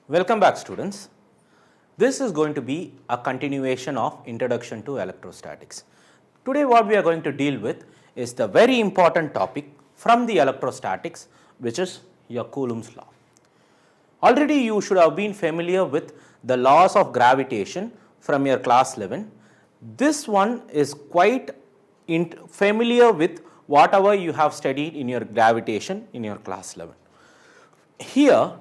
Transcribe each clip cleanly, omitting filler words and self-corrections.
Welcome back, students. This is going to be a continuation of Introduction to Electrostatics. Today what we are going to deal with is the very important topic from the electrostatics, which is your Coulombs law. Already you should have been familiar with the laws of gravitation from your class 11. This one is quite familiar with whatever you have studied in your gravitation in your class 11. Here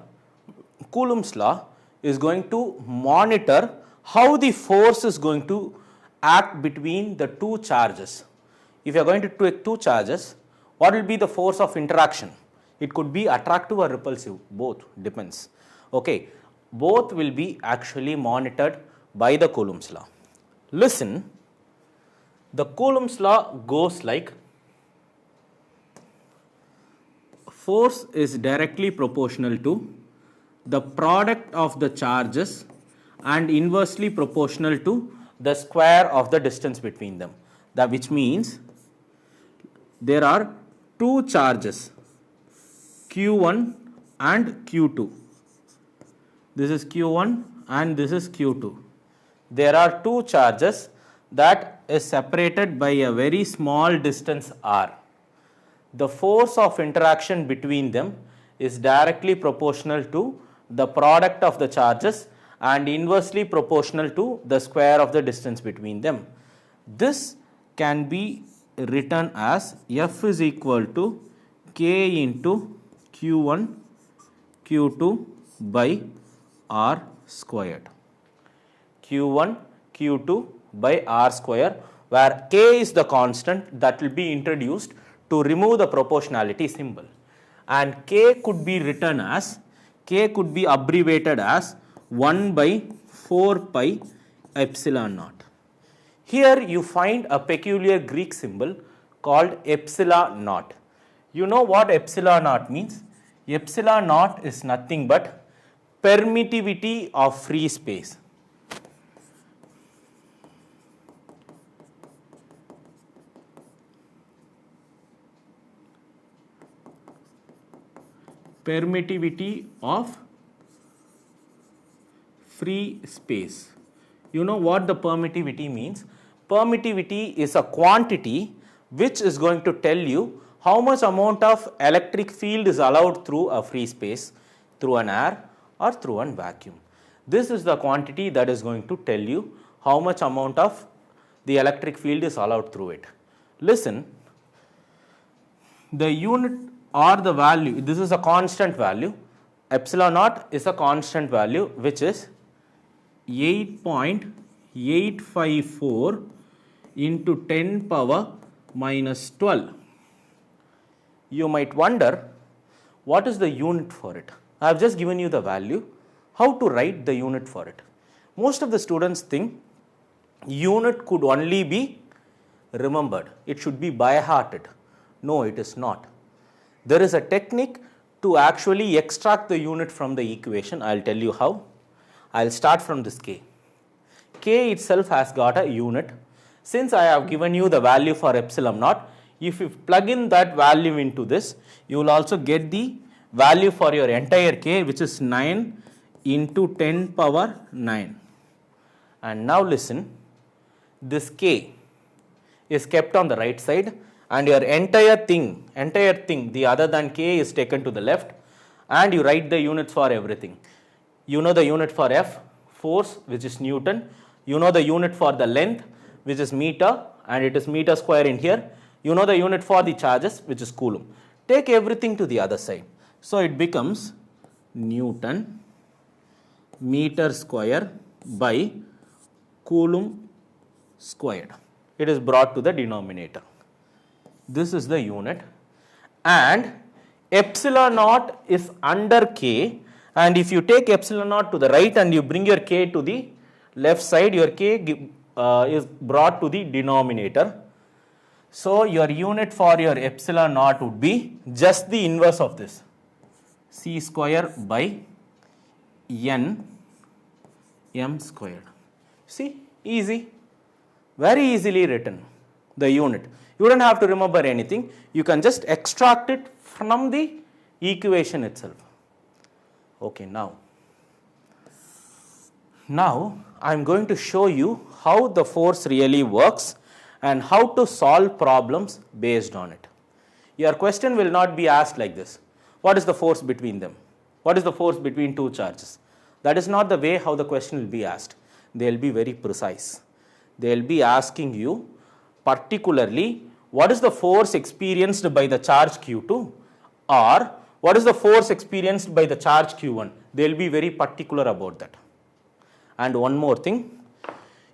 Coulombs law is going to monitor how the force is going to act between the two charges. If you are going to take two charges, what will be the force of interaction? It could be attractive or repulsive, both depends. Okay, both will be actually monitored by the Coulombs law. Listen, the Coulombs law goes like force is directly proportional to the product of the charges and inversely proportional to the square of the distance between them. That which means there are two charges, Q1 and Q2. This is Q1 and this is Q2. There are two charges that is separated by a very small distance r. The force of interaction between them is directly proportional to the product of the charges and inversely proportional to the square of the distance between them. This can be written as F is equal to K into Q1 Q2 by R squared. Q1 Q2 by R square, where K is the constant that will be introduced to remove the proportionality symbol, and K could be written as, K could be abbreviated as 1 by 4 pi epsilon naught. Here you find a peculiar Greek symbol called epsilon naught. You know what epsilon naught means? Epsilon naught is nothing but permittivity of free space. Permittivity of free space. You know what the permittivity means? Permittivity is a quantity which is going to tell you how much amount of electric field is allowed through a free space, through an air or through a vacuum. This is the quantity that is going to tell you how much amount of the electric field is allowed through it. Listen, the unit or the value, this is a constant value, epsilon naught is a constant value which is 8.854 into 10 power minus 12. You might wonder what is the unit for it. I have just given you the value, how to write the unit for it. Most of the students think unit could only be remembered, it should be by hearted. No, it is not. There is a technique to actually extract the unit from the equation. I will tell you how. I will start from this K. K itself has got a unit. Since I have given you the value for epsilon naught, if you plug in that value into this, you will also get the value for your entire K, which is 9 into 10 power 9. And now listen, this K is kept on the right side, and your entire thing, the other than K is taken to the left, and you write the units for everything. You know the unit for F, force, which is Newton. You know the unit for the length, which is meter, and it is meter square in here. You know the unit for the charges, which is Coulomb. Take everything to the other side. So it becomes Newton meter square by Coulomb squared. It is brought to the denominator. This is the unit, and epsilon naught is under K, and if you take epsilon naught to the right and you bring your K to the left side, your K is brought to the denominator. So your unit for your epsilon naught would be just the inverse of this, C square by N M squared. See, easy, very easily written, the unit. You don't have to remember anything, you can just extract it from the equation itself. Okay, now Now I am going to show you how the force really works and how to solve problems based on it. Your question will not be asked like this. What is the force between them? What is the force between two charges? That is not the way how the question will be asked. They will be very precise. They will be asking you particularly what is the force experienced by the charge Q2 or what is the force experienced by the charge Q1. They will be very particular about that. And one more thing,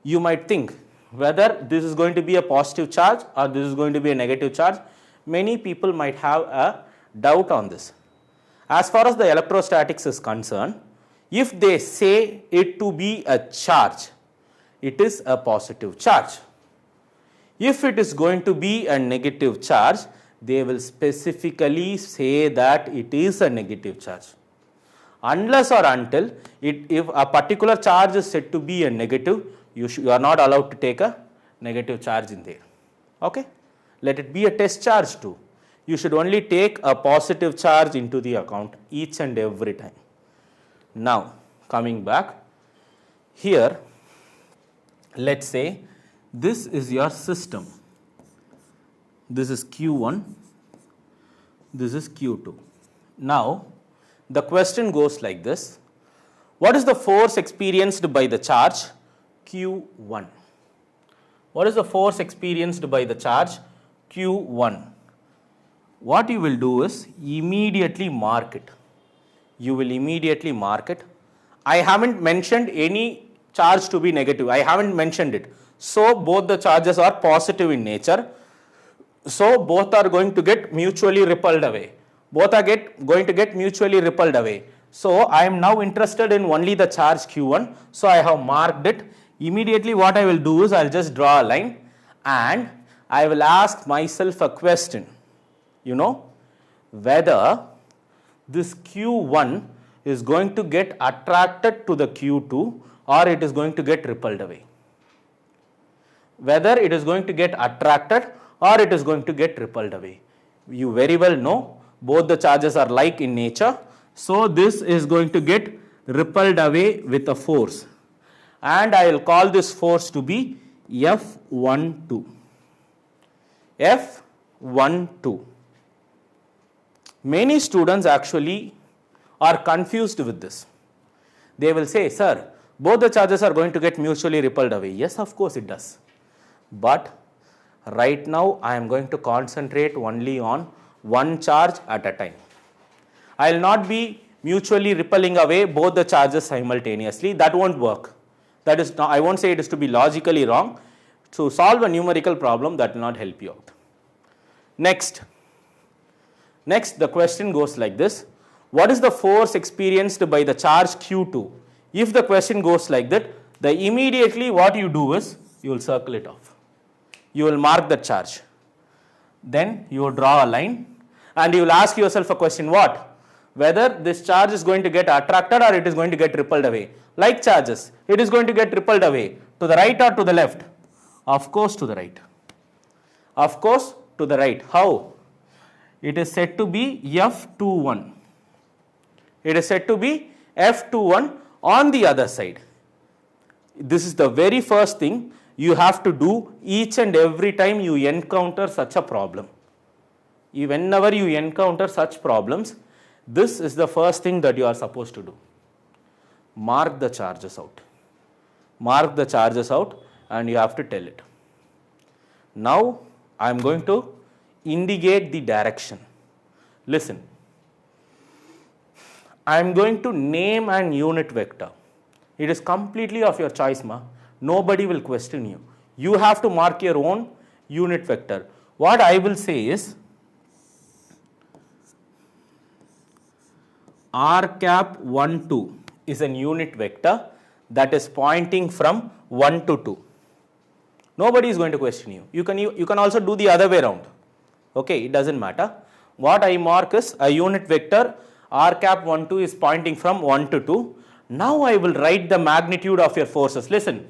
you might think whether this is going to be a positive charge or this is going to be a negative charge. Many people might have a doubt on this. As far as the electrostatics is concerned, if they say it to be a charge, it is a positive charge. If it is going to be a negative charge, they will specifically say that it is a negative charge. Unless or until if a particular charge is said to be a negative, you are not allowed to take a negative charge in there. Okay? Let it be a test charge too. You should only take a positive charge into the account each and every time. Now, coming back, here, let's say this is your system. This is Q1, this is Q2. Now, the question goes like this. What is the force experienced by the charge Q1? What is the force experienced by the charge Q1? What you will do is immediately mark it. You will immediately mark it. I haven't mentioned any charge to be negative. I haven't mentioned it. So, both the charges are positive in nature. So, both are going to get mutually repelled away. Both are going to get mutually repelled away. So, I am now interested in only the charge Q1. So, I have marked it. Immediately what I will do is I will just draw a line and I will ask myself a question. You know, whether this Q1 is going to get attracted to the Q2 or it is going to get repelled away. Whether it is going to get attracted or it is going to get repelled away. You very well know both the charges are like in nature. So, this is going to get repelled away with a force and I will call this force to be F12. F12. Many students actually are confused with this. They will say, sir, both the charges are going to get mutually repelled away. Yes, of course it does. But right now I am going to concentrate only on one charge at a time. I will not be mutually repelling away both the charges simultaneously. That won't work. That is not, I won't say it is to be logically wrong. To solve a numerical problem, that will not help you out. Next, the question goes like this. What is the force experienced by the charge Q2? If the question goes like that, then immediately what you do is you will circle it off. You will mark the charge. Then you will draw a line and you will ask yourself a question, what? Whether this charge is going to get attracted or it is going to get repelled away. Like charges, it is going to get repelled away. To the right or to the left? Of course to the right. Of course to the right. How? It is said to be F21. It is said to be F21 on the other side. This is the very first thing you have to do each and every time you encounter such a problem. Whenever you encounter such problems, this is the first thing that you are supposed to do. Mark the charges out. Mark the charges out and you have to tell it. Now, I am going to indicate the direction. Listen. I am going to name an unit vector. It is completely of your choice, ma. Nobody will question you. You have to mark your own unit vector. What I will say is r cap 1 2 is an unit vector that is pointing from 1 to 2. Nobody is going to question you. You can also do the other way around. Okay, it doesn't matter. What I mark is a unit vector r cap 1 2 is pointing from 1 to 2. Now I will write the magnitude of your forces. Listen.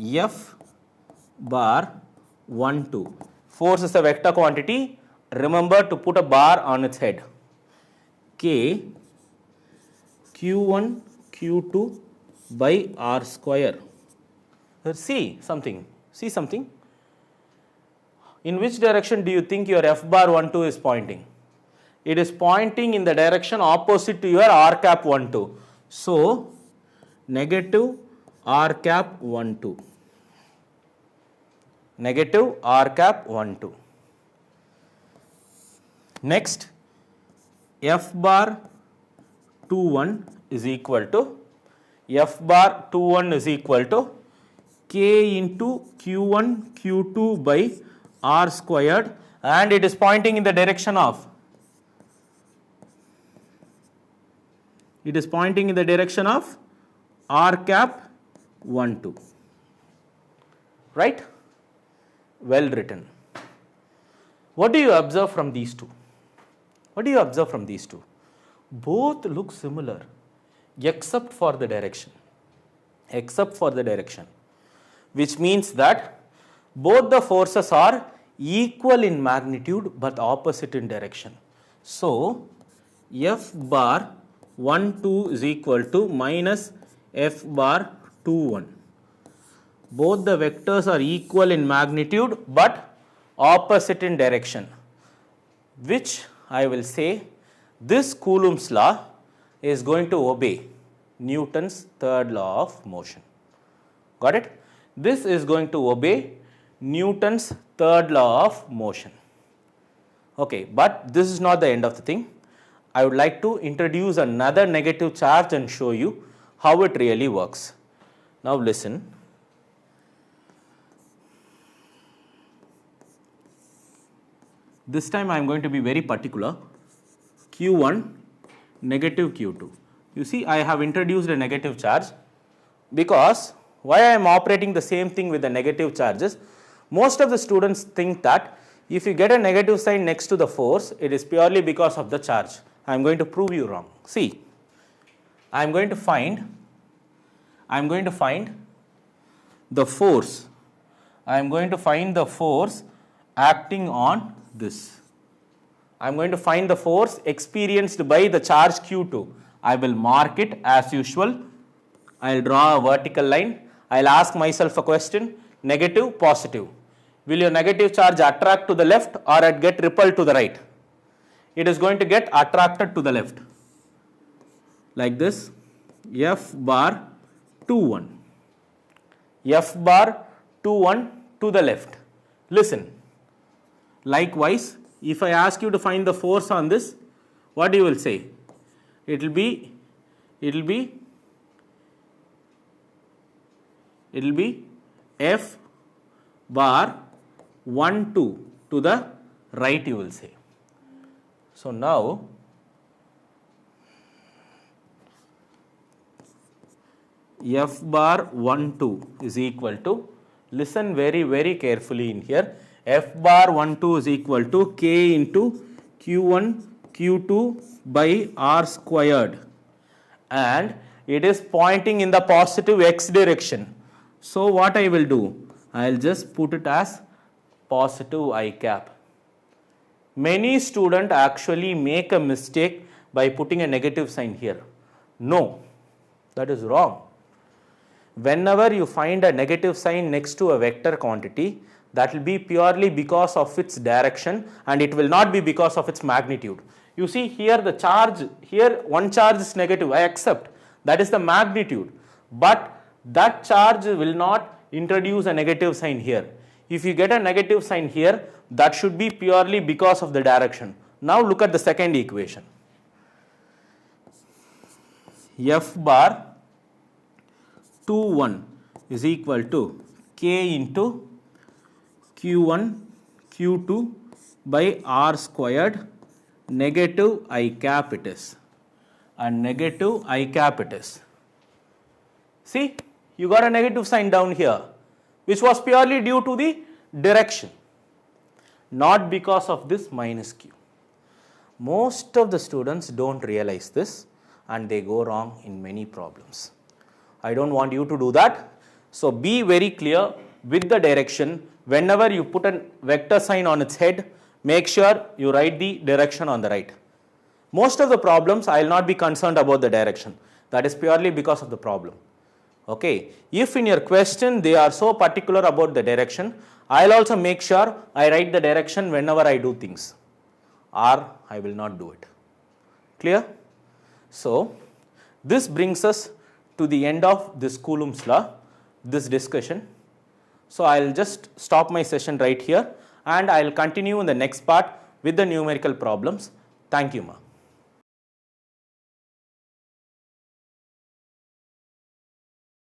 F bar 1 2. Force is a vector quantity. remember to put a bar on its head. K Q1 Q2 by R square. See something. In which direction do you think your F bar 12 is pointing? It is pointing in the direction opposite to your R cap 12. So, negative R cap 12. Negative R cap 12. Next, F bar 21 is equal to K into Q1 Q2 by R squared, and it is pointing in the direction of R cap 12. Right? Well written. What do you observe from these two? Both look similar except for the direction. Which means that both the forces are equal in magnitude but opposite in direction. So, F bar 12 is equal to minus F bar 21. Both the vectors are equal in magnitude but opposite in direction, which I will say this Coulomb's law is going to obey Newton's third law of motion. Got it? This is going to obey Newton's third law of motion. Okay, but this is not the end of the thing. I would like to introduce another negative charge and show you how it really works. Now listen. This time I am going to be very particular. Q1, negative Q2. You see, I have introduced a negative charge because why I am operating the same thing with the negative charges. Most of the students think that if you get a negative sign next to the force, it is purely because of the charge. I am going to prove you wrong. See, I am going to find the force. I am going to find the force acting on this. I am going to find the force experienced by the charge Q2. I will mark it as usual. I will draw a vertical line. I will ask myself a question, negative, positive. Will your negative charge attract to the left or get repelled to the right? It is going to get attracted to the left. Like this, F bar 21. F bar 21 to the left. Listen. Likewise, if I ask you to find the force on this, what you will say? It will be F bar 12 to the right, you will say. So now F bar 12 is equal to, listen very carefully in here, F bar 12 is equal to K into Q1 Q2 by R squared, and it is pointing in the positive x direction. So what I will do? I will just put it as positive I cap. Many students actually make a mistake by putting a negative sign here. No, that is wrong. Whenever you find a negative sign next to a vector quantity, that will be purely because of its direction and it will not be because of its magnitude. You see here the charge, here one charge is negative, I accept, that is the magnitude, but that charge will not introduce a negative sign here. If you get a negative sign here, that should be purely because of the direction. Now look at the second equation. F bar 21 is equal to K into Q1 Q2 by R squared, negative I cap it is, and negative I cap it is. See, you got a negative sign down here, which was purely due to the direction, not because of this minus Q. Most of the students don't realize this and they go wrong in many problems. I don't want you to do that. So be very clear with the direction. Whenever you put a vector sign on its head, make sure you write the direction on the right. Most of the problems I will not be concerned about the direction, that is purely because of the problem. Okay. If in your question they are so particular about the direction, I will also make sure I write the direction whenever I do things, or I will not do it. Clear? So, this brings us to the end of this Coulomb's law, this discussion. So, I will just stop my session right here and I will continue in the next part with the numerical problems. Thank you, ma.